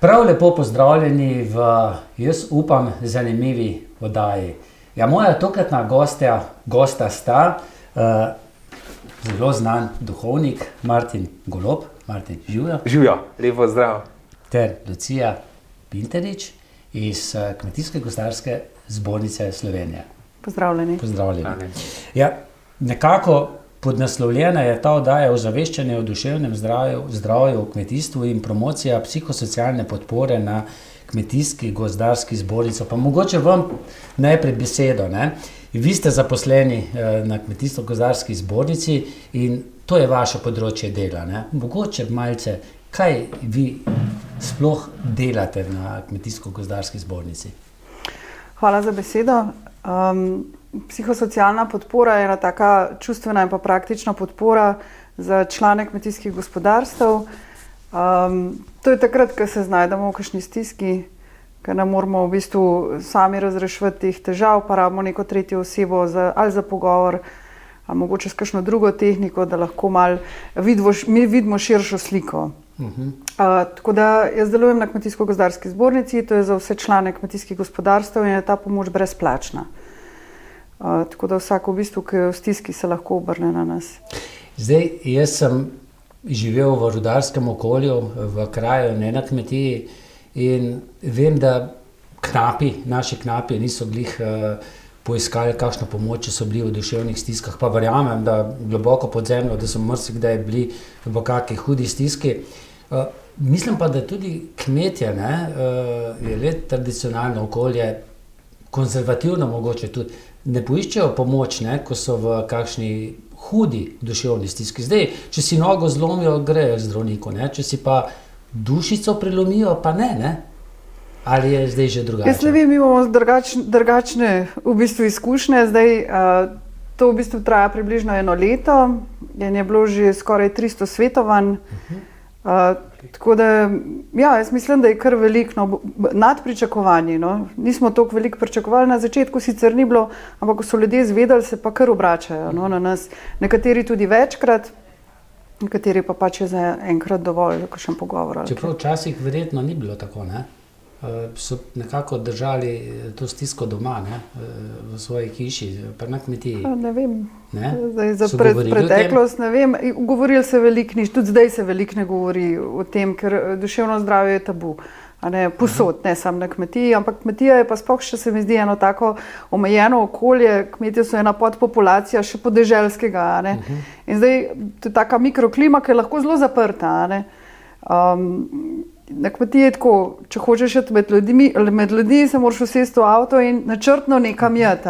Prav lepo pozdravljeni v, jaz upam, zanimivi oddaji. Ja, moja tokratna gosta sta zelo znan duhovnik Martin Golob. Martin, živjo. Živjo, lepo zdrav. Ter Lucija Pinterič iz Kmetijsko-gozdarske zbornice Slovenije. Pozdravljeni. Pozdravljeni. Ja, nekako podnaslovljena je ta oddaja ozaveščanje o duševnem zdravju v kmetijstvu in promocija psihosocialne podpore na Kmetijsko-gozdarski zbornici. Pa mogoče vam najprej besedo, ne? Vi ste zaposleni na Kmetijsko-gozdarski zbornici in to je vaše področje dela, ne? Mogoče malce, kaj vi sploh delate na Kmetijsko-gozdarski zbornici? Hvala za besedo. Psihosocialna podpora je ena taka čustvena in pa praktična podpora za člane kmetijskih gospodarstev. To je takrat, ko se znajdemo v kakšni stiski, ker ne moramo v bistvu sami razrešiti teh težav, pa rabimo neko tretjo osebo ali za pogovor, ali mogoče s kakšno drugo tehniko, da lahko malo vidimo širšo sliko. Tako da jaz delujem na Kmetijsko-gozdarski zbornici, to je za vse člane kmetijskih gospodarstev in je ta pomoč brezplačna. Tako da vsak v bistvu, ki je v stiski, se lahko obrne na nas. Zdaj, jaz sem živel v rudarskem okolju, v kraju, ne na kmetiji in vem, da naši knapi niso glih poiskali kakšno pomoč, če so bili v duševnih stiskah, pa verjamem, da globoko pod zemljo, da so marsikdaj bili v kakšni hudi stiski. Mislim pa, da tudi kmetje, je le tradicionalno okolje, konzervativno mogoče tudi, ne poiščejo pomoč, ko so v kakšni hudi duševni stiski. Zdaj, če si nogo zlomijo, grejo k zdravniku, če si pa dušico prelomijo, pa ne. Ali je zdaj že drugače? Jaz ne vem, mi imamo drugačne v bistvu izkušnje. Zdaj, to v bistvu traja približno 1 leto in je bilo že skoraj 300 svetovanj. Tako da, ja, jaz mislim, da je kar veliko nad pričakovanji. Nismo toliko veliko pričakovali, na začetku sicer ni bilo, ampak ko so ljudje izvedeli, se pa kar obračajo na nas. Nekateri tudi večkrat, nekateri pa pač je za enkrat dovolj, kakšen pogovor. Čeprav včasih verjetno ni bilo tako, so nekako držali to stisko doma, v svoji hiši, pa na kmetiji. Ne vem, za preteklost ne vem. Govorili se veliko, tudi zdaj se veliko ne govori o tem, ker duševno zdravje je tabu. Posod, ne samo na kmetiji, ampak kmetija je pa sploh še, se mi zdi, eno tako omejeno okolje, kmetje so ena podpopulacija še podeželskega. In zdaj to je taka mikroklima, ki je lahko zelo zaprta. Na kmetiji je tako, če hočeš iti med ljudmi, se moraš usesti v avto in načrtno nekam jeti.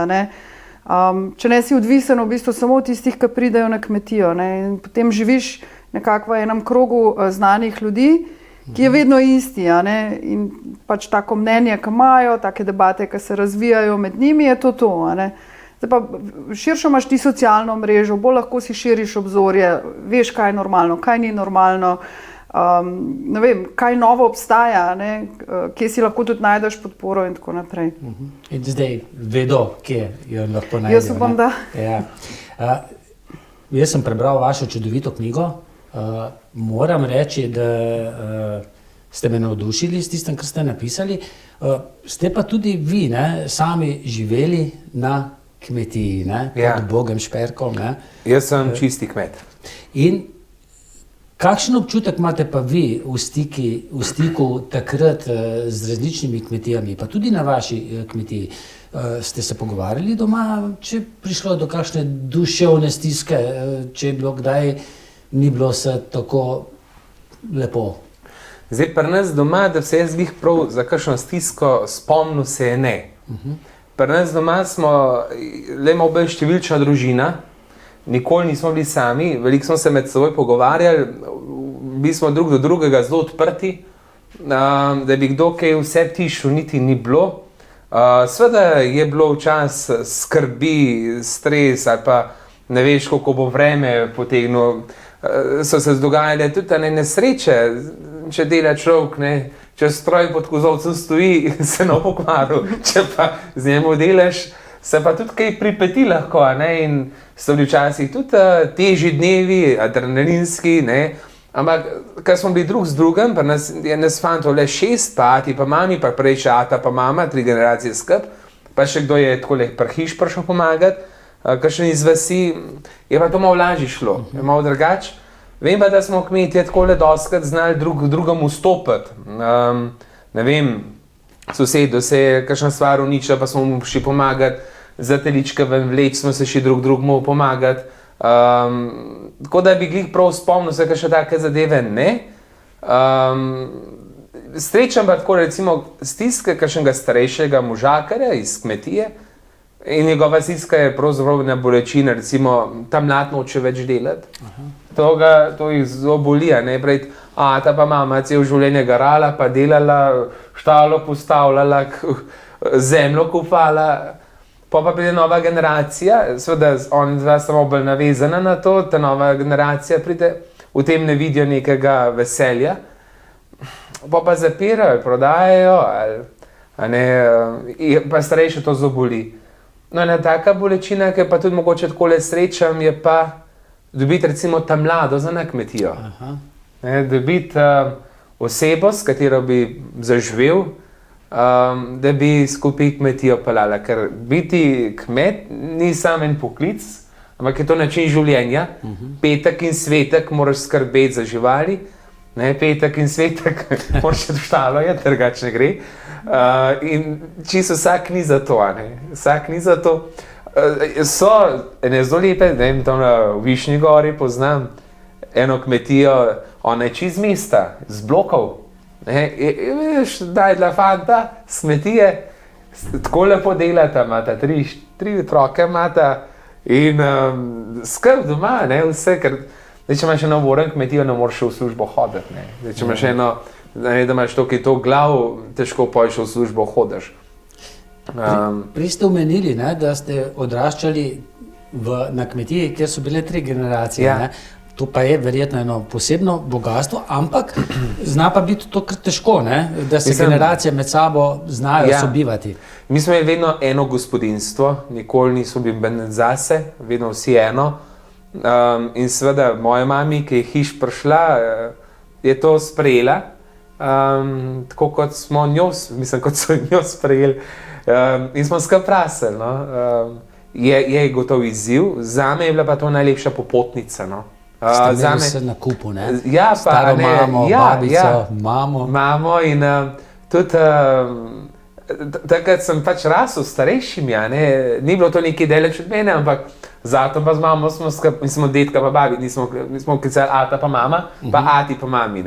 Če ne si odvisen v bistvu samo od tistih, ki pridejo na kmetijo. In potem živiš nekako v enem krogu znanih ljudi, ki je vedno isti. In pač tako mnenje, ki imajo, take debate, ki se razvijajo med njimi, je to. Zdaj pa širšo imaš ti socialno mrežo, bolj lahko si širiš obzorje, veš, kaj je normalno, kaj ni normalno. Ne vem, kaj novo obstaja, kje si lahko tudi najdeš podporo in tako naprej. In zdaj vedo, kje jo lahko najdejo. Jaz upam, da. Ja. Jaz sem prebral vašo čudovito knjigo. Moram reči, da ste me navdušili s tistem, kar ste napisali. Ste pa tudi vi sami živeli na kmetiji, pod Bogom Šperkom. Jaz sem čisti kmet. In kakšen občutek imate pa vi v stiku takrat z različnimi kmetijami, pa tudi na vaši kmetiji? Ste se pogovarjali doma, če prišlo do kakšne duševne stiske, če je bilo kdaj, ni bilo vse tako lepo? Zdaj pri nas doma, da se jaz glih prav za kakšno stisko spomnil, se je ne. Pri nas doma smo le malo bolj številčna družina. Nikoli nismo bili sami, veliko smo se med seboj pogovarjali, bili smo drug do drugega zelo odprti, da bi kdo kaj vse tišel, niti ni bilo. Seveda je bilo včasih skrbi, stres ali pa ne veš, kako bo vreme potegnilo. So se dogajale tudi nesreče, če dela človek, če stroj pod kozolcem stoji, se ne pokvaril, če pa z njemu delaš, se pa tudi kaj pripeti lahko, in so bili včasih tudi težji dnevi, adrenalinski, Ampak, ker smo bili drug z drugim, pa nas fantov le 6, pa ati, pa mami, pa prej še ata, pa mama, 3 generacije skup, pa še kdo je tako prhiš prišel pomagati, ker še iz vasi, je pa to malo lažje šlo, je malo drugače. Vem pa, da smo kmetje tako le doskrat znali drugemu stopiti. Ne vem, sosedu se je kakšna stvar uničila, pa smo mu še pomagati, za teličke ven vleč smo se še drugemu pomagati. Tako da bi glih prav spomnil se, kaj še take zadeve ne. Srečam pa tako recimo stiske kakšnega starejšega možakarja iz kmetije in njegova stiska je pravzaprav na bolečine, recimo ta mlad noče več delati. To jih zelo boli, ne, prej ata pa mama cel življenje garala, pa delala, štalo postavljala, zemljo kupala. Pa pride nova generacija, seveda oni dva samo bolj navezana na to, ta nova generacija pride, v tem ne vidijo nekega veselja, pa zapirajo, prodajajo, pa starejše to zelo boli. No, ena taka bolečina, ki pa tudi mogoče takole srečam, je pa dobiti recimo ta mlado za na kmetijo. Dobiti osebo, s katero bi zaživel, da bi skupaj kmetijo pelala, ker biti kmet ni samo en poklic, ampak je to način življenja. Petek in svetek moraš skrbeti za živali, petek in svetek moraš še v štalo, drugače ne gre. In čisto vsak ni za to, vsak ni za to. So ene zelo lepe, ne vem, tam na Višnji gori poznam eno kmetijo, ona je čist mesta, z blokov. Veš, daj dla fanta, s kmetije, tako lepo delata, imata 3 otroke imata in skrb doma, vse, ker če imaš eno voren kmetijo, ne moreš v službo hoditi. Če imaš eno, da imaš to glav, težko pojš v službo hodiš. Prej ste omenili, da ste odraščali na kmetiji, kjer so bile 3 generacije. Ja. To pa je verjetno eno posebno bogatstvo, ampak zna pa biti to kar težko, da se generacije med sabo znajo sobivati. Mi smo imeli vedno eno gospodinjstvo, nikoli nismo bili zase, vedno vsi eno. In seveda moja mami, ki je hiš prišla, je to sprejela, tako kot smo kot so njo sprejeli. In smo skupaj prasili. Je gotov izziv, zame je bila pa to najlepša popotnica. Ste imeli vse na kupu, Ja, staro mamo, babico, mamo. Mamo in tudi takrat sem pač rasel s starejšimi, ni bilo to nekaj daleč od mene, ampak zato pa z mamo smo detka pa babi, nismo klicali ata pa mama, pa ati pa mami.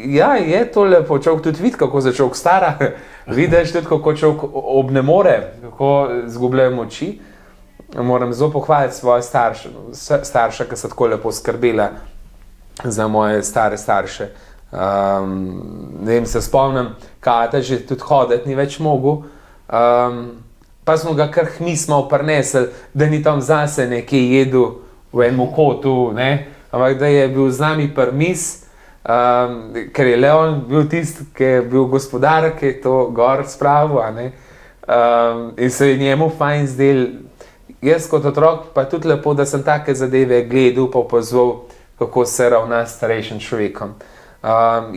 Ja, je to lepo, človek tudi vidi, kako se človek stara, vidiš tudi, kako človek obnemore, kako zgubljajo moči. Moram zelo pohvaliti svoje starše, ki so tako lepo skrbela za moje stare starše. Ne vem, se spomnim, Kata že tudi hoditi ni več mogel, pa smo ga kar hmismo prinesli, da ni tam zase nekje jedel v enem kotu, ampak da je bil z nami primis, ker je Leon bil tisti, ki je bil gospodar, ki je to gor spravil, in se je njemu fajn zdel. Jaz kot otrok pa tudi lepo, da sem take zadeve gledal, pa opazoval, kako se ravna s starejšim človekom.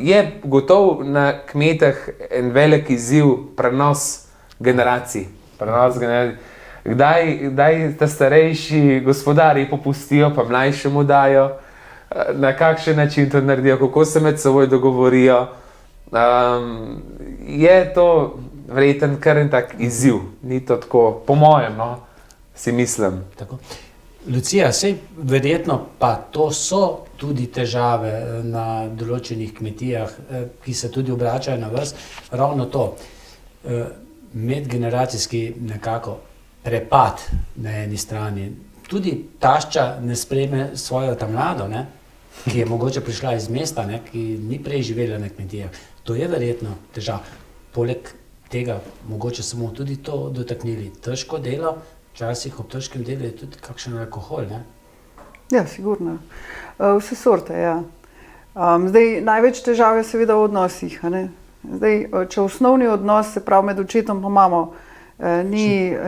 Je gotovo na kmetah en velik izziv prenos generacij. Kdaj ta starejši gospodarji popustijo, pa mlajšemu dajo, na kakšen način to naredijo, kako se med seboj dogovorijo. Je to verjetno kar en tak izziv, ni to tako, po mojem, si mislim. Tako. Lucija, sej verjetno pa to so tudi težave na določenih kmetijah, ki se tudi obračajo na vas, ravno to, medgeneracijski nekako prepad na eni strani. Tudi tašča ne sprejme svojo ta mlado, ki je mogoče prišla iz mesta, ki ni prej živela na kmetijah. To je verjetno težava. Poleg tega mogoče samo tudi to dotaknili. Težko delo, včasih ob težkem delu je tudi kakšen alkohol, Ja, sigurno. Vse sorte, ja. Zdaj, največ težav je seveda v odnosih, Zdaj, če osnovni odnos, se pravi med očetom pa mamo,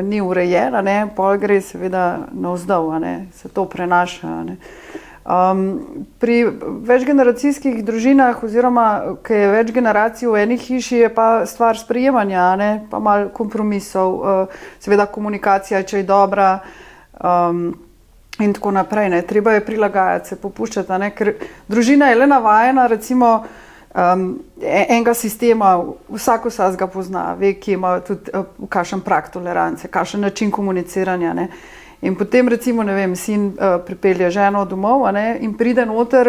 ni urejen, pol gre seveda navzdol, se to prenaša, Pri večgeneracijskih družinah oziroma, ki je več generacij v eni hiši, je pa stvar sprejemanja, ne? Pa malo kompromisov, seveda komunikacija, če je dobra in tako naprej. Ne? Treba je prilagajati, se popuščati, ne? Ker družina je le navajena, recimo, enega sistema, vsak ga pozna, ve, ki ima tudi kakšen prag tolerance, kakšen način komuniciranja, ne? In potem recimo, ne vem, sin pripelje ženo domov, ne, in pride noter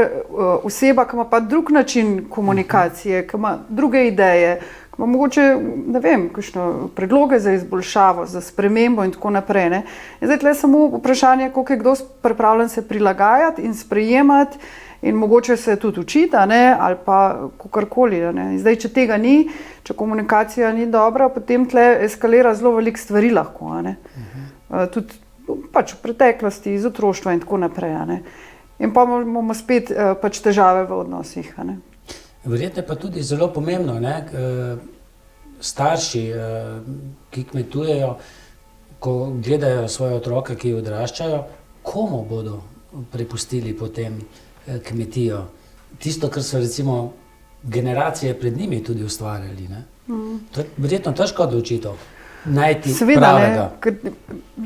oseba, ki ima pa drug način komunikacije, ki ima druge ideje, ki ima mogoče, ne vem, kakšne predloge za izboljšavo, za spremembo in tako naprej. Ne. In zdaj tle samo vprašanje, koliko je kdo pripravljen se prilagajati in sprejemati in mogoče se tudi učiti, ne, ali pa kakorkoli. Ne. In zdaj, če tega ni, če komunikacija ni dobra, potem tle eskalira zelo veliko stvari lahko. Ne. Tudi pač v preteklosti, iz otroštva in tako naprej. Ne. In pa imamo spet pač težave v odnosih. Ne. Verjetno je pa tudi zelo pomembno, ne, starši, ki kmetujejo, ko gledajo svoje otroke, ki odraščajo, komu bodo prepustili potem kmetijo. Tisto, kar so recimo generacije pred njimi tudi ustvarjali. Ne. To je verjetno težko odločitev. Najti seveda, pravega.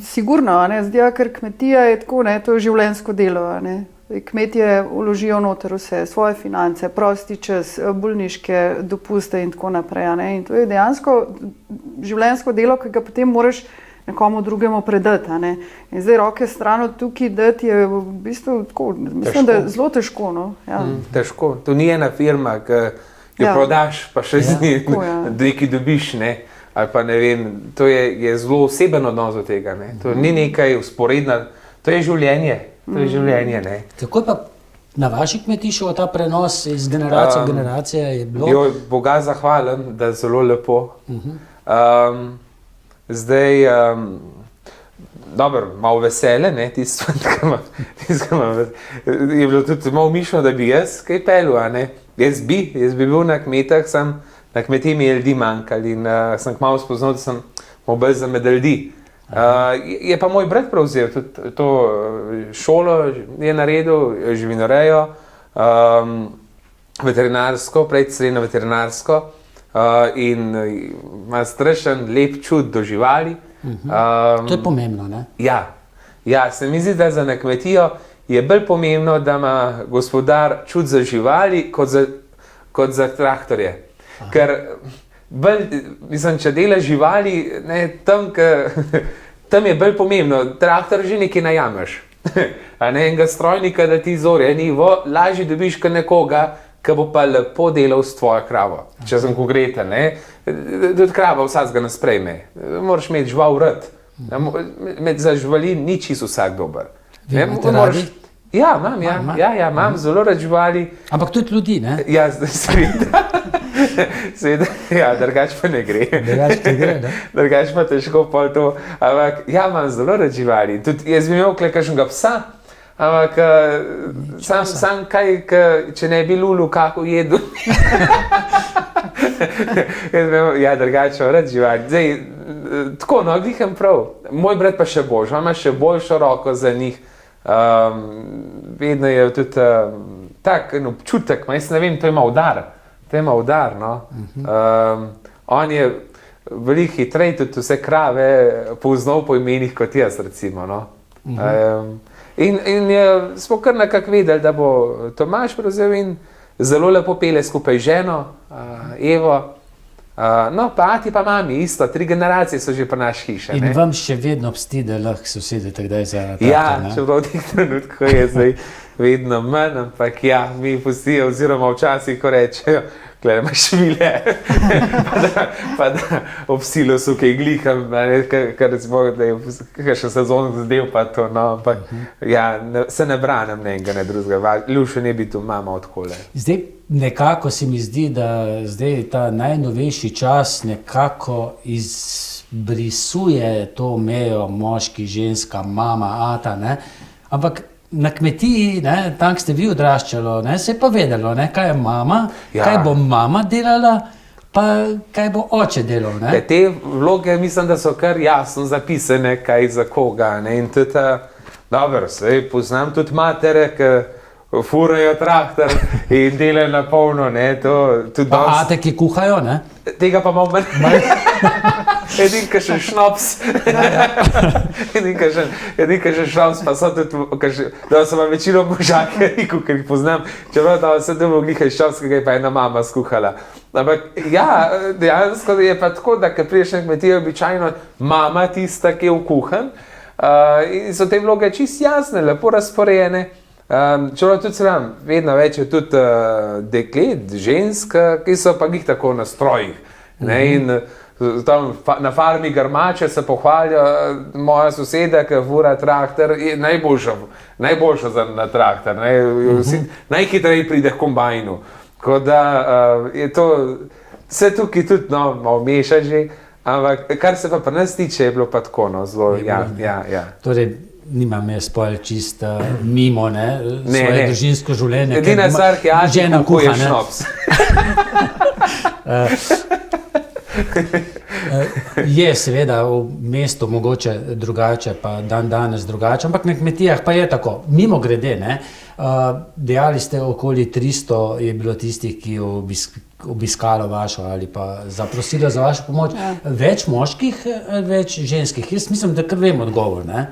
Sigurno, ne, zdaj, ker kmetija je tako, ne, to je življenjsko delo. Ne. Kmetje vložijo noter vse, svoje finance, prosti čas, bolniške dopuste in tako naprej. Ne. In to je dejansko življenjsko delo, ki ga potem moraš nekomu drugemu predati. Ne. In zdaj roke stran od tukaj dati je v bistvu tako, mislim, da je zelo težko. No. Ja. Težko. To ni ena firma, ki jo prodaš, pa še z njim nekaj dobiš, ne. Ali pa ne vem, to je zelo oseben odnos do tega, ne. To ni nekaj usporedna, to je življenje, ne. Kako je pa na vaši kmetiji šel ta prenos iz generacije v generacije? Je bilo? Jo, Boga zahvalim, da je zelo lepo. Zdaj, dobro, malo vesele, ne, tisto, je bilo tudi malo mišljeno, da bi jaz kaj pelil, ne. Jaz bi bil na kmetah, na kmetiji mi je ljudi manjkali in sem kmalu spoznal, da sem bolj za med ljudi. Je pa moj brat prevzel tudi to šolo, je naredil, živinorejo, veterinarsko, predseleno veterinarsko in ima strašen lep čut do živali. To je pomembno, ne? Ja, se mi zdi, da za na kmetijo je bolj pomembno, da ima gospodar čut za živali kot za traktorje. Ker, mislim, če delaš živali, ne, tam je bolj pomembno, traktor že nekaj najameš. A ne, enega strojnika, da ti zorje nivo, lažje dobiš kot nekoga, ki bo pa lepo delal s tvojo kravo. Če sem konkreten, ne, tudi krava vsakega ne sprejme. Moraš imeti žival rad. Za živali ni čisto vsak dober. Vi imate radi? Ja, imam zelo rad živali. Ampak tudi ljudi, ne? Ja, seveda, ja, drugače pa ne gre. Drugače pa težko pol to. Ampak, ja, imam zelo rad živali. Tudi jaz bi imel kakšnega psa, ampak sam kaj, če ne bi Lulu kako jedel. Ja, drugače pa rad živali. Zdaj, tako, no, glihem prav. Moj brat pa še boljš, on ima še boljšo roko za njih. Vedno je tudi tak občutek, jaz ne vem, to ima udar, no. On je veliko hitrej tudi vse krave poznal po imenih kot jaz, recimo, no. In smo kar nekako vedeli, da bo Tomaž prevzel in zelo lepo pele skupaj ženo, Evo. No, pa ati pa mami, isto, 3 generacije so že pri naši hiši. In vam še vedno obsti, da lahko se usedete kdaj za traktor, ja, ne? Čeprav v teh trenutkih je zdaj vedno manj, ampak ja, mi pustijo, oziroma včasih, ko rečejo, gledaj, imaš švile, pa da ob silosu kaj gliham, kar recimo, da je še sezon zadev pa to, no, ampak ja, se ne branim enega, ne drugega, ljuše ne bi tu mama odkole. Zdaj, nekako se mi zdi, da zdaj ta najnovejši čas nekako izbrisuje to mejo moški, ženska, mama, ata, ne, ampak na kmetiji, ne, tam ste vi odraščalo, ne, se je pa vedelo, ne, kaj je mama, kaj bo mama delala, pa kaj bo oče delal. Ne. Te vloge mislim, da so kar jasno zapisane, kaj za koga. Ne, in tudi, dobro, poznam tudi matere, ki furajo traktor in delajo na polno. Pa ate, ki kuhajo, ne? Tega pa malo manj. Edinka še šnops. Edinka še šnops, pa so tudi, da so vam večino možake, ker jih poznam, čeprav da se domo gliha šnops, ki ga je pa ena mama skuhala. Ampak ja, dejansko je pa tako, da ker priješ na kmetijo, običajno mama tista, ki je v kuhan, in so te vloge čisto jasne, lepo razporejene. Čeprav tudi sram, vedno več je tudi deklet, žensk, ki so pa njih tako na strojih. In tam na farmi Grmače se pohvalijo, moja soseda, ki fura traktor, je najboljša na traktor, najhitreje pride k kombajnu. Tako da je to, vse tukaj tudi malo meša že, ampak kar se pa pri nas tiče, je bilo pa tako, zelo, ja. Torej, nimam jaz pol čist mimo, svoje družinsko življenje. Edina stvar, ki žena kuha šnops. Je seveda v mestu mogoče drugače, pa danes drugače, ampak na kmetijah pa je tako. Mimo grede, dejali ste, okoli 300 je bilo tistih, ki je obiskalo vašo ali pa zaprosilo za vašo pomoč. Več moških, več ženskih? Jaz mislim, da kar vem odgovor, ne?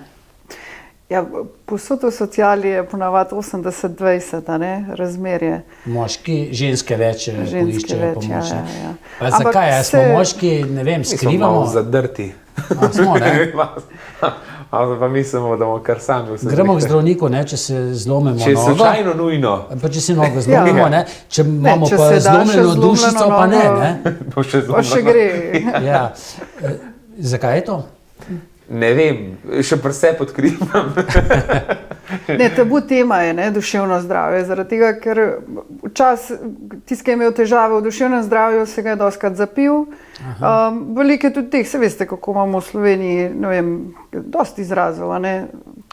Ja, posod v sociali je ponavadi 80-20, razmerje. Moški, ženske več poiščejo pomoč. Ja. Pa zakaj? Smo moški, ne vem, skrivamo? Smo malo zadrti. Smo, ne? Pa mislimo, da bomo kar sami vse. Gremo k zdravniku, če se zlomimo nogo. Če je slučajno nujno. Pa če si nogo zlomimo, Če imamo pa zlomljeno dušico, pa ne. Pa še gre. Ja. Zakaj je to? Ne vem, še presep odkrivam. Tabu tema je duševno zdravje, zaradi tega, ker včasih tisti, ki je imel težave v duševnem zdravju, se ga je dostikrat zapil. Veliko je tudi teh, se veste, kako imamo v Sloveniji, ne vem, dosti izrazov,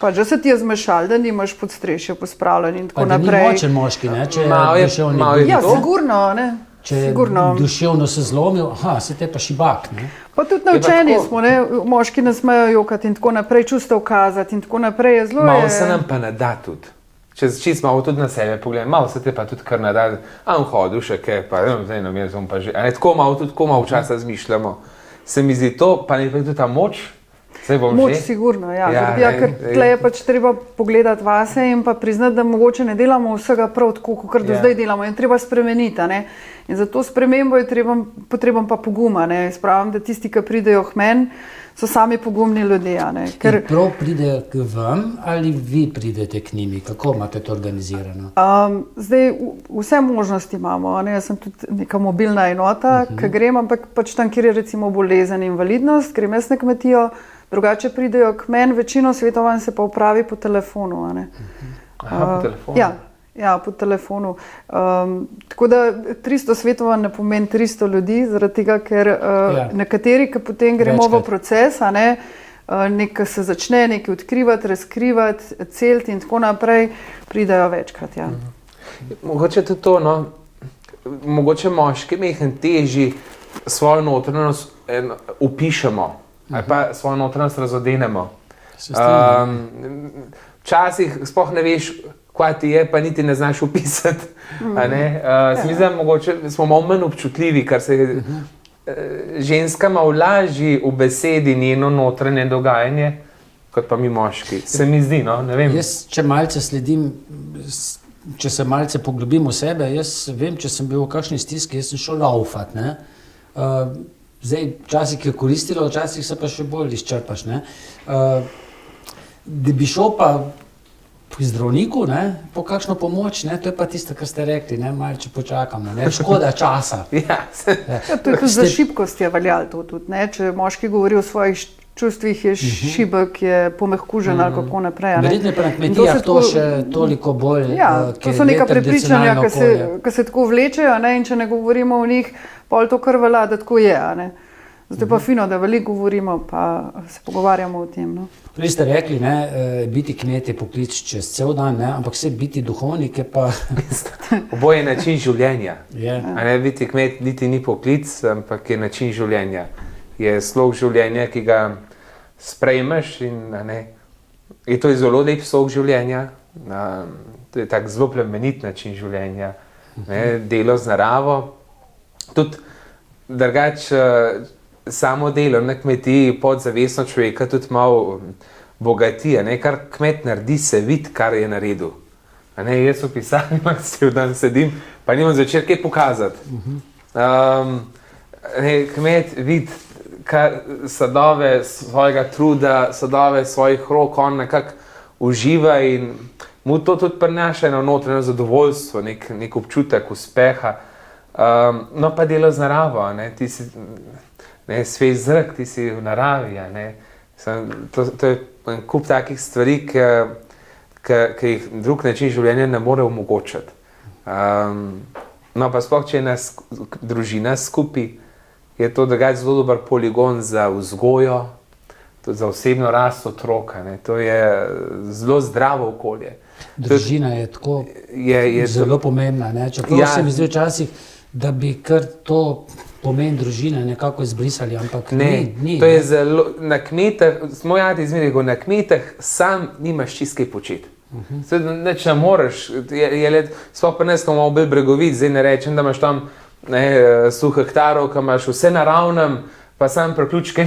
pač, da se ti je zmešal, da nimaš podstrešje pospravljeno in tako naprej. Pa da ni močen moški, če je duševni. Ja, sigurno, Če je duševno se zlomil, se te pa šibak, Pa tudi naučeni smo, moški ne smejo jokati in tako naprej, čustev kazati in tako naprej. Malo se nam pa ne da tudi. Če smo tudi na sebe pogledali, malo se te pa tudi kar ne da, hodil še kaj, pa sem pa že, tako malo včasih razmišljamo. Se mi zdi to, pa ne pa tudi ta moč, Moč sigurno, ker tle je pač treba pogledati vase in pa priznati, da mogoče ne delamo vsega prav tako, kot do zdaj delamo in treba spremeniti. In za to spremembo je potreben pa poguma. Spravim, da tisti, ki pridejo k meni, so sami pogumni ljudje. Ker prav pridejo k vam ali vi pridete k njimi? Kako imate to organizirano? Zdaj vse možnosti imamo. Jaz sem tudi neka mobilna enota, ki grem, ampak pač tam, kjer je recimo bolezen, invalidnost, grem jaz na kmetijo, drugače pridejo k meni, večino svetovanj se pa opravi po telefonu. Po telefonu? Ja, po telefonu. Tako da 300 svetovanj ne pomeni 300 ljudi, zaradi tega, ker nekateri, ki potem gremo v proces, nekaj se začne, nekaj odkrivati, razkrivati, celiti in tako naprej, pridajo večkrat. Mogoče tudi to, mogoče moški mehen teži svojo notranjost upišemo. Ali pa svojo notranjost razodenemo. Včasih sploh ne veš, kaj ti je, pa niti ne znaš upisati. Se mi zdi, mogoče smo malo manj občutljivi, kar se ženska malo lažji v besedi njeno notranje dogajanje, kot pa mi moški. Se mi zdi, ne vem. Jaz, če malce sledim, če se malce poglobim v sebe, jaz vem, če sem bil v kakšni stiski, jaz sem šel laufat, Zdaj, včasih je koristilo, včasih se pa še bolj izčrpaš. Da bi šel pa pri zdravniku, po kakšno pomoč, to je pa tisto, kar ste rekli, malo če počakamo, škoda časa. To je tudi za šibkost je veljalo to tudi, če moški govori o svojih čustvih, je šibek, je pomehkužen ali kako naprej. Verjetno je pa na kmetijah to še toliko bolj, to so neka prepričanja, ki se tako vlečejo in če ne govorimo o njih, pol to kar velja, da tako je. Zato je pa fino, da veliko govorimo, pa se pogovarjamo o tem. Prej ste rekli, biti kmet je poklic čez cel dan, ampak vse biti duhovnik je pa... Oboje je način življenja. Biti kmet niti ni poklic, ampak je način življenja. Je slog življenja, ki ga sprejmeš in to je zelo lep slog življenja. to je tak zelo plemenit način življenja, ne, delo z naravo. Tudi drugače samo delo na kmetiji podzavestno človeka tudi malo bogati, ne, kar kmet naredi, se vidi, kar je naredil. A ne, jaz v pisarni cel dan sedim, pa nimam zvečer kaj pokazati. Kmet vidi sadove svojega truda, sadove svojih rok, on nekako uživa in mu to tudi prinaša eno notranje zadovoljstvo, nek občutek uspeha. No pa delo z naravo, ne, ti si svež zrak, ti si v naravi, ne. To je en kup takih stvari, ki jih drug način življenja ne more omogočiti. No pa sploh, če je ena družina skupaj, je to drugače zelo dober poligon za vzgojo, za osebno rast otroka, ne. To je zelo zdravo okolje. Družina je tako zelo pomembna, ne. Čeprav se mi zdi včasih, da bi kar to pomen družine nekako izbrisali, ampak ni. To je zelo, na kmetah, moj ati izmeri, na kmetah sam nimaš čisto kaj početi. Neč ne moreš, sploh pa nes, ko imamo bolj bregovit, zdaj ne rečem, da imaš tam 100 hektarov, ko imaš vse naravnem, pa sam priključke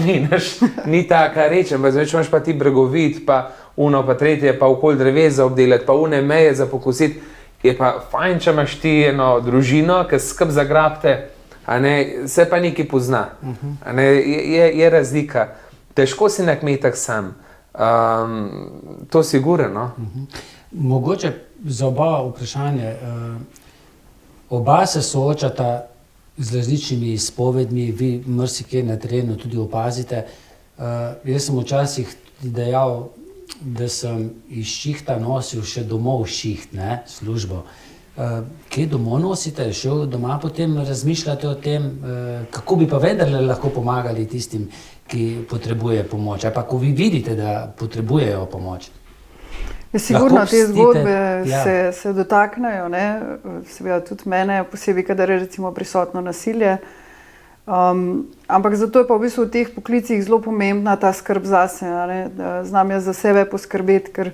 ni taka reč, ampak zdaj, če imaš pa ti bregovit, pa uno, pa tretje, pa okoli drevesa obdelati, pa une meje za pokusiti, je pa fajn, če imaš ti eno družino, ki skrb zagrabte, a ne, se pa nekaj pozna. A ne, je razlika. Težko si na kmetah sam. To sigurno. Mogoče za oba vprašanje. Oba se soočata z različnimi izpovedmi, vi marsikje na terenu tudi opazite. Jaz sem včasih dejal, da sem iz šihta nosil še domov šiht, ne, službo. Kje domov nosite, še doma potem razmišljate o tem, kako bi pa vendarle lahko pomagali tistim, ki potrebuje pomoč, ali pa ko vi vidite, da potrebujejo pomoč? Sigurno te zgodbe se dotaknejo, ne, seveda tudi mene, posebej, kadar je recimo prisotno nasilje. Ampak zato je pa v bistvu v teh poklicih zelo pomembna ta skrb zase, ne, da znam jaz za sebe poskrbeti, ker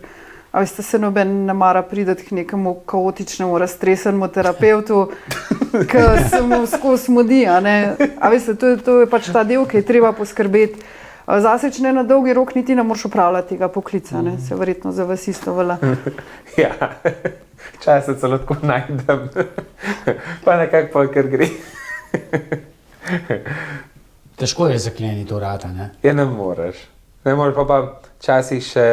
a veste, se noben ne mara prideti k nekemu kaotičnemu, raztresenemu terapevtu, ki se mu skozi mudi, a ne. A veste, to je pač ta del, ki je treba poskrbeti. Zase, če ne na dolgi rok, niti ne moreš upravljati tega poklica, ne, se verjetno za vas isto velja. Ja, čas se celo tako najdem, pa nekako pa kar gre. Težko je zakleniti vrata, ne? Ja, ne moreš. Ne moreš, pa časih še...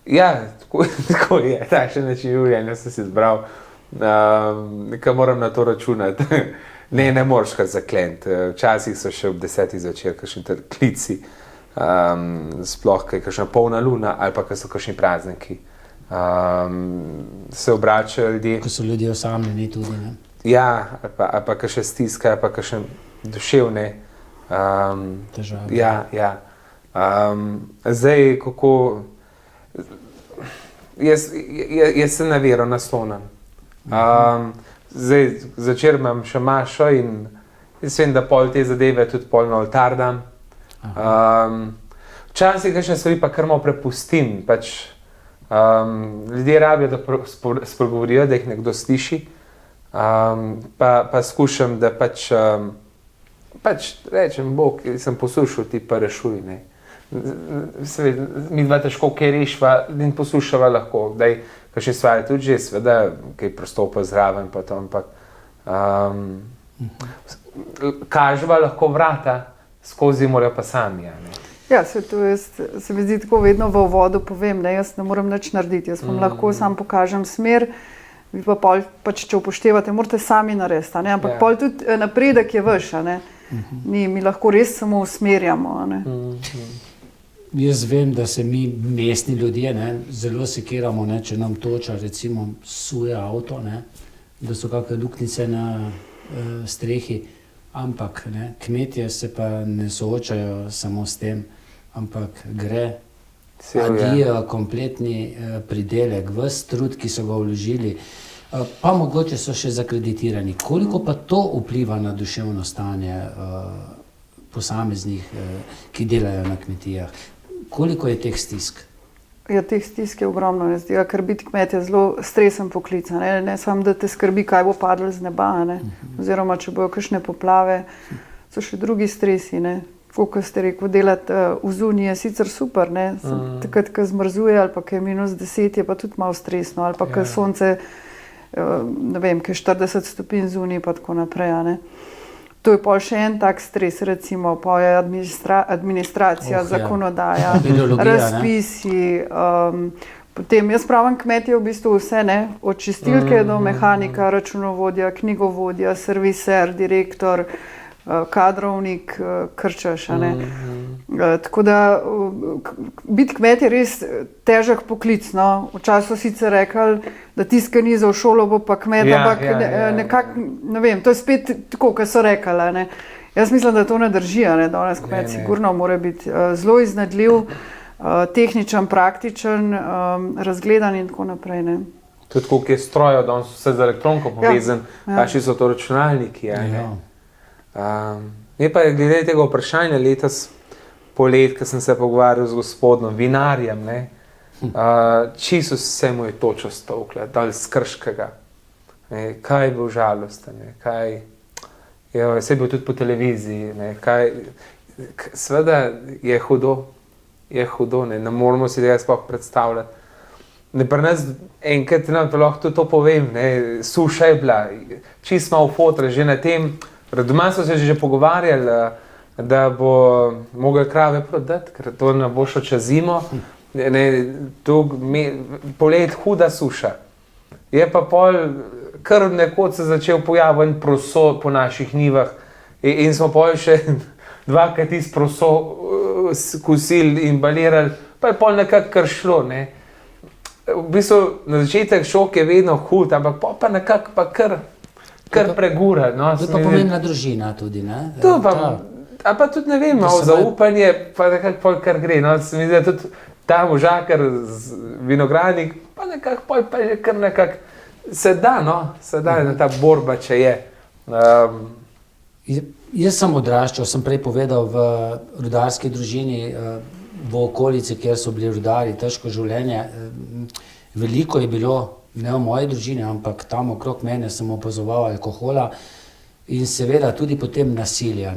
Ja, tako je, takšen način življenja sem si izbral, nekaj moram na to računati. Ne moreš kar zakleniti. Včasih so še ob 10. zvečer kakšni klici, sploh kaj kakšna polna luna ali pa kaj so kakšni prazniki. Se obračajo ljudje. Ko so ljudje osamljeni tudi, ne? Ja, ali pa kakšne stiske, ali pa kakšne duševne težave. Ja. Zdaj, kako... Jaz se na vero naslonim. Zdaj, začer imam še mašo in jaz vem, da pol te zadeve tudi pol na oltar dam. Včasih kakšne stvari pa kar malo prepustim. Ljudje rabijo, da spregovorijo, da jih nekdo sliši. Pa skušam, da pač rečem, Bog, sem poslušal, ti pa rešuj, ne. Mi dva težko kaj rešiva in poslušava lahko, da je kakšne stvari tudi že, seveda, kaj prostopa zraven pa to, ampak kaževa lahko vrata, skozi morajo pa sami, ne. Ja, se mi zdi tako vedno v uvodu povem, ne, jaz ne moram nič narediti, jaz vam lahko sam pokažem smer, vi pa pol, pač če upoštevate, morate sami narediti, ne, ampak pol tudi napredek je vaš, ne. Mi lahko res samo usmerjamo, ne. Jaz vem, da se mi mestni ljudje, ne, zelo sekiramo, ne, če nam toča recimo suje avto, ne, da so kakšne luknjice na strehi, ampak ne, kmetje se pa ne soočajo samo s tem, ampak adijo kompletni pridelek, ves trud, ki so ga vložili, pa mogoče so še zakreditirani. Koliko pa to vpliva na duševno stanje posameznih, ki delajo na kmetijah? Koliko je teh stisk? Ja, teh stisk je ogromno, ker biti kmet je zelo stresen poklic. Ne samo, da te skrbi, kaj bo padlo z neba, oziroma če bojo kakšne poplave, so še drugi stresi. Kot ste rekel, delati v zuniji je sicer super, takrat, ko zmrzuje ali pa ko je -10, je pa tudi malo stresno, ali pa ko sonce, ne vem, ko je 40 stopinj zunij pa tako naprej. To je pol še en tak stres, recimo, pa je administracija, zakonodaja, razpisi. Potem jaz pravim, kmet je v bistvu vse, od čistilke do mehanika, računovodja, knjigovodja, serviser, direktor, kadrovnik, krčaš. Tako da biti kmet je res težek poklic. Včasih so sicer rekli, da tiskaj ni za v šolo, bo pa kmet, ampak nekako, ne vem, to je spet tako, kot so rekli. Jaz mislim, da to ne drži, danes kmet sigurno mora biti zelo iznajdljiv, tehničen, praktičen, razgledan in tako naprej. Tudi koliko je strojev, danes vse z elektronko povezan, kakšni so to računalniki. Je pa glede tega vprašanja letos polet, ko sem se pogovarjal z gospodom vinarjem, čisto vse mu je točo stovkle, dal z Krškega. Kaj je bil žalosten, vse je bil tudi po televiziji, seveda je hudo, ne moramo si tega sploh predstavljati. Pri nas enkrat lahko tudi to povem, suša je bila, čisto malo fotra že na tem. Doma so se že pogovarjali, da bo mogel krave prodati, ker to ne bo šlo čez zimo. Polet huda suša. Je pa pol kar nekod se začel pojaviti proso po naših njivah in smo pol še dvakrat iz proso kosili in balirali, pa je pol nekako kar šlo. V bistvu na začetek šok je vedno hud, ampak pa nekako pa kar pregura. To je pa pomembna družina tudi, ne? A pa tudi ne vem, malo zaupanje, pa nekako pol kar gre. Se mi zdi, da tudi ta možakar vinogradnik, pa nekako pol pa je kar nekako se da ta borba, če je. Jaz sem odraščal, sem prej povedal, v rudarski družini, v okolici, kjer so bili rudari, težko življenje. Veliko je bilo, ne v moji družini, ampak tam okrog mene sem opazoval alkohola in seveda tudi potem nasilja.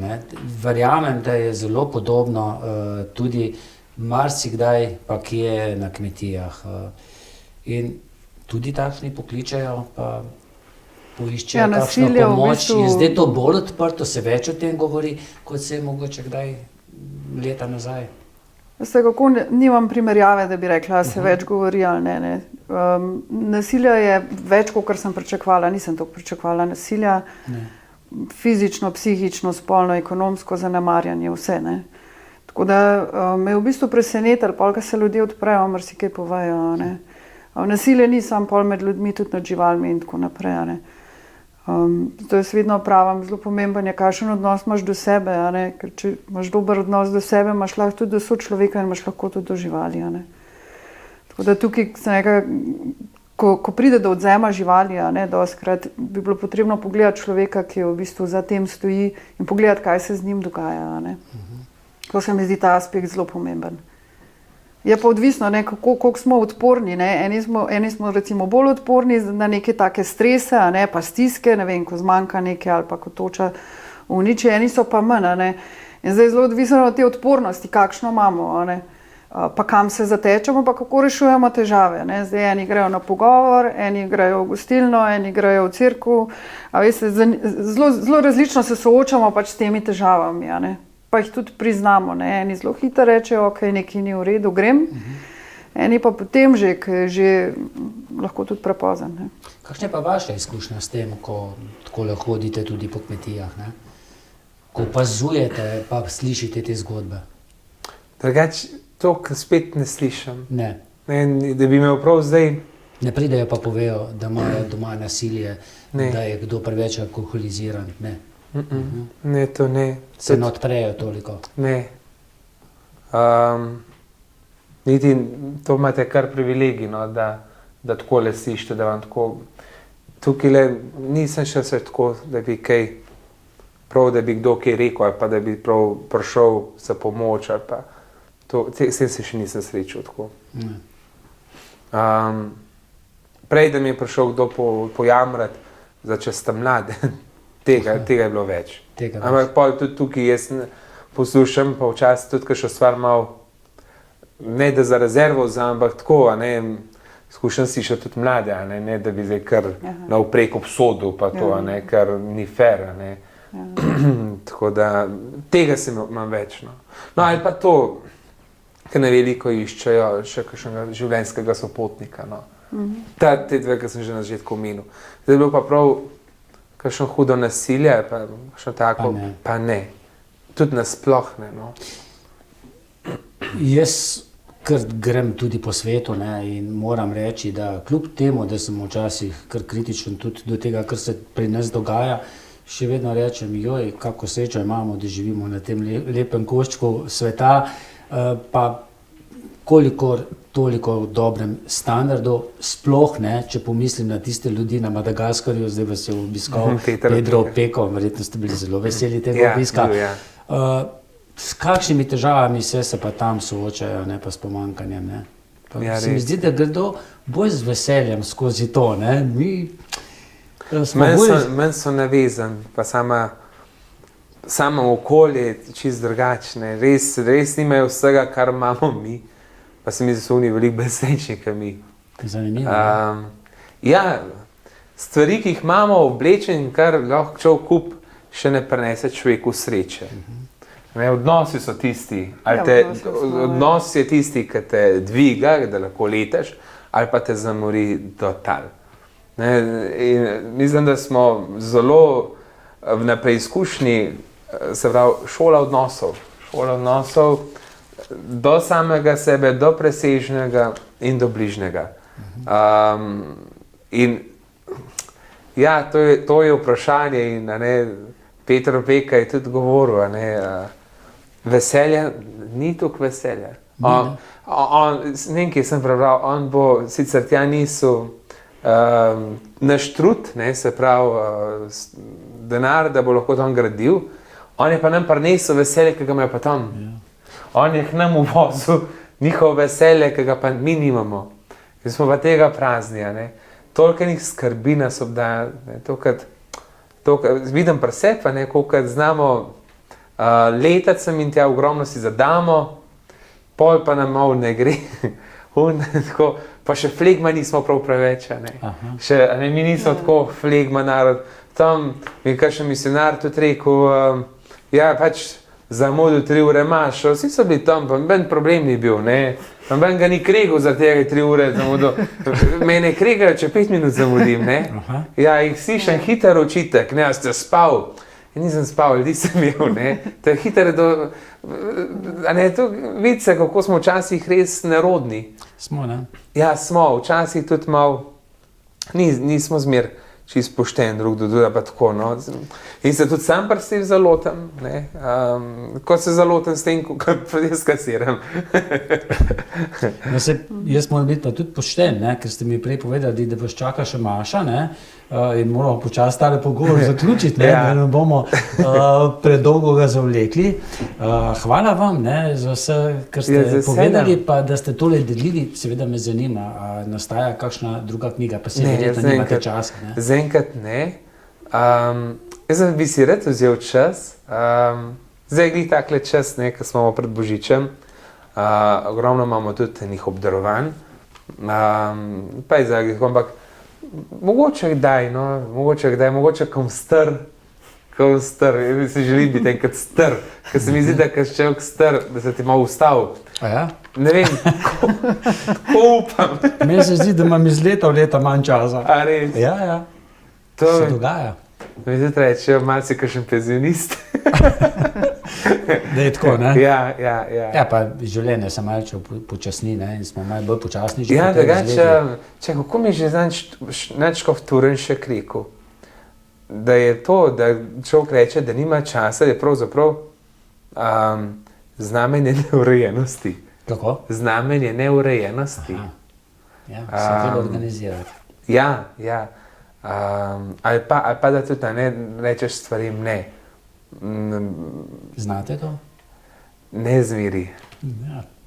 Verjamem, da je zelo podobno tudi marsikdaj pa kje na kmetijah. In tudi takšni pokličajo, pa poiščejo kakšno pomoč. Je zdaj to bolj odprto, se več o tem govori, kot se je mogoče kdaj leta nazaj. Veste, kako nimam primerjave, da bi rekla, se več govori ali ne. Nasilja je več, kot sem pričakovala, nisem toliko pričakovala nasilja. Fizično, psihično, spolno, ekonomsko zanemarjanje, vse. Tako da me je v bistvu presenetilo, ko se ljudje odprejo, marsikaj povejo. Nasilje ni samo pol med ljudmi, tudi nad živalmi in tako naprej. To jaz vedno pravim, zelo pomemben je, kakšen odnos imaš do sebe, ker če imaš dober odnos do sebe, imaš lahko tudi do sočloveka in imaš lahko tudi do živali. Tako da tukaj se ko pride do odvzema živali, dostikrat bi bilo potrebno pogledati človeka, ki v bistvu za tem stoji in pogledati, kaj se z njim dogaja. To se mi zdi ta aspekt zelo pomemben. Je pa odvisno, koliko smo odporni. Eni smo recimo bolj odporni na neke take strese, pa stiske, ne vem, ko zmanjka nekaj ali pa ko toča uniči, eni so pa manj. In zdaj je zelo odvisno od te odpornosti, kakšno imamo, pa kam se zatečemo, pa kako rešujemo težave. Zdaj eni grejo na pogovor, eni grejo v gostilno, eni grejo v cirku. Zelo različno se soočamo pač s temi težavami. Pa jih tudi priznamo. Eni zelo hitro rečejo, ok, nekaj ni v redu, grem. Eni pa potem že, ki je že lahko tudi prepozen. Kakšna je pa vaša izkušnja s tem, ko takole hodite tudi po kmetijah? Ko opazujete, pa slišite te zgodbe? Drugače, to spet ne slišim. Ne. Da bi imel prav zdaj... Ne pridejo pa povejo, da imajo doma nasilje, da je kdo preveč alkoholiziran. Ne. Ne, to ne. Se ne odprejo toliko? Ne. Niti to imate kar privilegij, da takole slišite, da vam tako... Tukaj nisem še se tako, da bi kaj prav, da bi kdo kaj rekel, ali pa da bi prav prišel za pomoč, ali pa to, s tem se še nisem srečal tako. Prej, da mi je prišel kdo pojamrati, za če sta mlade, tega je bilo več. Ampak pol tudi tukaj jaz poslušam, pa včasih tudi kakšno stvar malo, ne da za rezervo vzamem, ampak tako, skušam slišati tudi mlade, ne da bi zdaj kar navprek obsodil, pa to, kar ni fair. Tako da tega se imam več. No, ali pa to, ker ne veliko iščejo še kakšnega življenjskega sopotnika. Te dve, ki sem že na začetku omenil. Zdaj je bilo pa prav kakšno hudo nasilje, pa kakšno tako, pa ne. Tudi nasploh ne. Jaz kar grem tudi po svetu, in moram reči, da kljub temu, da sem včasih kar kritičen tudi do tega, kar se pri nas dogaja, še vedno rečem, joj, kako srečo imamo, da živimo na tem lepem koščku sveta, pa kolikor toliko v dobrem standardu, sploh ne, če pomislim na tiste ljudi na Madagaskarju, zdaj vas je obiskal Pedro Opeko, verjetno ste bili zelo veseli tega obiska. S kakšnimi težavami se pa tam soočajo, ne pa s pomanjkanjem. Se mi zdi, da gredo bolj z veseljem skozi to. Meni so navezan, pa samo okolje je čisto drugačne. Res nimajo vsega, kar imamo mi. Pa se mi zdi, da so oni veliko bolj srečni, kot mi. Zanimivo. Stvari, ki jih imamo oblečen, kar lahko človek kup, še ne prenese človeku sreče. Odnosi so tisti, odnos je tisti, ki te dviga, da lahko letaš, ali pa te zamori do tal. Mislim, da smo zelo na preizkušnji, se pravi, šola odnosov do samega sebe, do presežnega in do bližnjega. To je vprašanje in Peter Opeka je tudi govoril, veselje, ni toliko veselja. Nekaj sem prebral, on bo sicer tja niso naš trud, se pravi denar, da bo lahko tam gradil, on je pa nam prinesel veselje, ki ga imajo pa tam. On je k nam uvozil njihovo veselje, ki ga pa mi nimamo. In smo pa tega prazni. Toliko njih skrbi nas obdaja. Vidim pri sebi, koliko znamo letati sem in tja ogromno si zadamo, pol pa nam malo ne gre. Pa še flegma nismo prav preveč. Mi nismo tako flegma narod. Tam mi je kakšen misionar tudi rekel, pač zamudil 3 ure imaš, vsi so bili tam, pa noben problem ni bil, noben ga ni kregel za tega 3 ure zamudil. Mene kregajo, če 5 minut zamudim, jih slišam hiter očitek, ste spal. Nisem spal, ljudi sem imel, to je hiter vidi se, kako smo včasih res nerodni. Smo, ne? Ja, smo, včasih tudi malo, nismo zmer čisto pošten drug do druga, pa tako, In se tudi sam pri sebi zalotam, ko se zalotam s tem, kot jaz kasiram. Jaz moram biti pa tudi pošten, ker ste mi prej povedali, da vas čaka še Maša, in moramo počasi tale pogovor zaključiti, da ne bomo predolgo ga zavlekli. Hvala vam za vse, kar ste povedali, pa da ste tole delili, seveda me zanima, nastaja kakšna druga knjiga, pa se verjetno nimate časa. Zaenkrat ne. Jaz bi si rad vzel čas, zdaj glih takle čas, ko smo pred Božičem, ogromno imamo tudi njih obdarovanj, pa je zdaj, ampak mogoče kdaj, mogoče kom str, jaz si želim biti enkrat str, ker se mi zdi, da kad človek str, da se ti malo ustavil. Ne vem, ko upam. Meni se zdi, da imam iz leta v leta manj časa. A res? Ja, to se dogaja. Mi zdaj rečejo, malce kakšen penzionist. Da je tako, ne? Ja. Pa življenje se malce počasni, in smo malo bolj počasni. Ja, kako mi že Načkov Turnšek rekel, da je to, da človek reče, da nima časa, je pravzaprav znamenje neurejenosti. Kako? Znamenje neurejenosti. Ja, se treba organizirati. Ja. Ali pa da tudi ne rečeš stvarim ne. Znate to? Ne zmeri.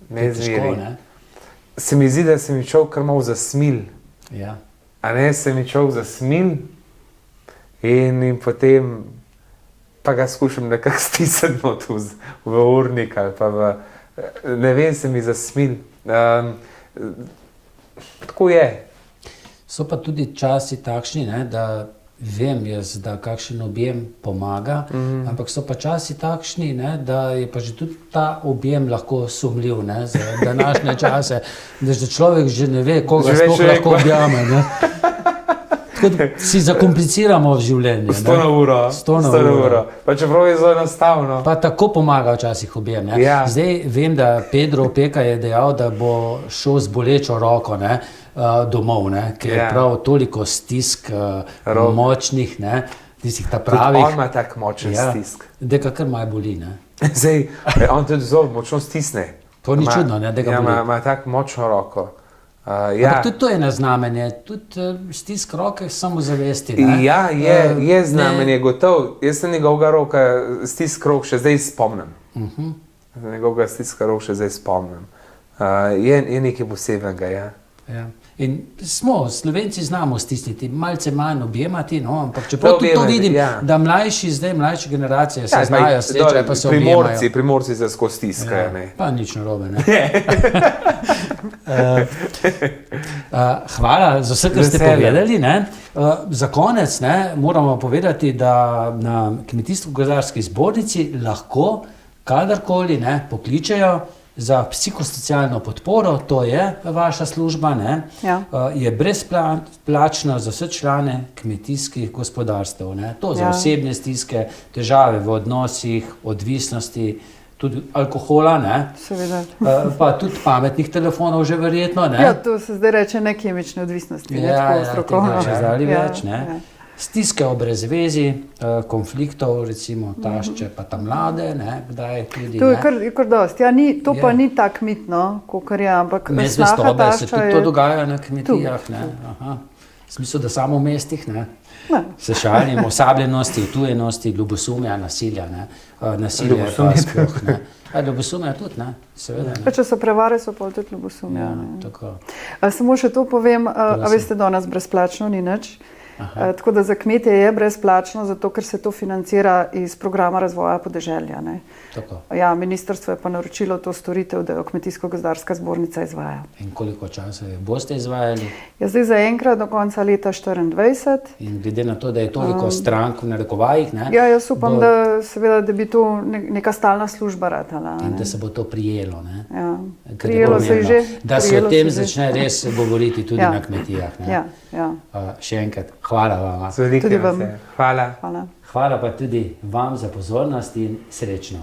Ne zmeri. se mi zdi, da se mi človek kar malo zasmil. Ja. A ne, se mi človek zasmil in potem pa ga skušam nekako stisniti v urnik ali pa ne vem, se mi zasmil. Tako je. So pa tudi časi takšni, ne, da vem jaz, da kakšen objem pomaga, ampak so pa časi takšni, ne, da je pa že tudi ta objem lahko sumljiv, ne, za današnje čase, da že človek že ne ve, koga sploh lahko objame. Ne. Tako da si zakompliciramo v življenju. 100 na uro. Pa čeprav je zelo enostavno. Pa tako pomaga včasih objem. Ne. Ja. Zdaj vem, da Pedro Opeka je dejal, da bo šel z bolečo roko, ne, domov, ne, ker je prav toliko stisk močnih, ne, tistih ta pravih. Tudi on ima tak močen stisk. Da kar maj boli, ne. Zdaj, on tudi zelo močno stisne. To ni čudno, ne, da ga boli. Ima tak močno roko. Ampak tudi to je znamenje, tudi stisk roke samozavesti. Ne? Ja, je znamenje, gotovo. Jaz se njegovega roka stisk rok še zdaj spomnim. Njegovega stiska rok še zdaj spomnim. Je nekaj posebnega, ja. Ja. In Slovenci znamo stisniti, malce manj objemati, no, ampak čeprav tudi to vidim, da mlajše generacije se znajo srečati, pa se objemajo. Primorci se skozi stiskajo, ne. Pa nič narobe, ne. Hvala za vse, kar ste povedali, ne. Za konec, ne, moramo povedati, da na Kmetijsko-gozdarski zbornici lahko kadarkoli, ne, pokličejo za psihosocialno podporo, to je vaša služba, ne, je brezplačna za vse člane kmetijskih gospodarstev, ne, to za osebne stiske, težave v odnosih, odvisnosti, tudi alkohola, ne, seveda, pa tudi pametnih telefonov že verjetno, ne. Ja, to se zdaj reče nekemične odvisnosti, ne, tako strokovno. Več, ne. Stiske ob brezvezi, konfliktov, recimo tašče, pa ta mlade, ne, kdaj tudi, to je kar dosti. Ja, to pa ni tak mit, no, kakor je, ampak nezvestobe se tudi to dogaja na kmetijah, ne. Aha. V smislu, da samo v mestih, ne. Se šalimo, osabljenosti, utujenosti, ljubosumja, nasilja, ne. Nasilje pa sploh, ne. Ljubosumja tudi, ne, seveda. Ne. Če so prevare, so pa tudi ljubosumja. Ja, tako. Samo še to povem, a veste, da nas brezplačno ni nič. Tako da za kmetje je brezplačno, zato ker se to financira iz programa razvoja podeželja. Ne. Ja, ministrstvo je pa naročilo to storitev, da jo Kmetijsko-gozdarska zbornica izvaja. In koliko časa boste izvajali? Ja, zdaj zaenkrat do konca leta 2024. In glede na to, da je toliko strank v narekovajih, ne? Ja, jaz upam, da bi to neka stalna služba ratala. In da se bo to prijelo, ne? Ja, prijelo se je že. Da se o tem začne res govoriti tudi na kmetijah, ne? Ja. Še enkrat, hvala vam. Tudi vam. Hvala. Hvala pa tudi vam za pozornost in srečno.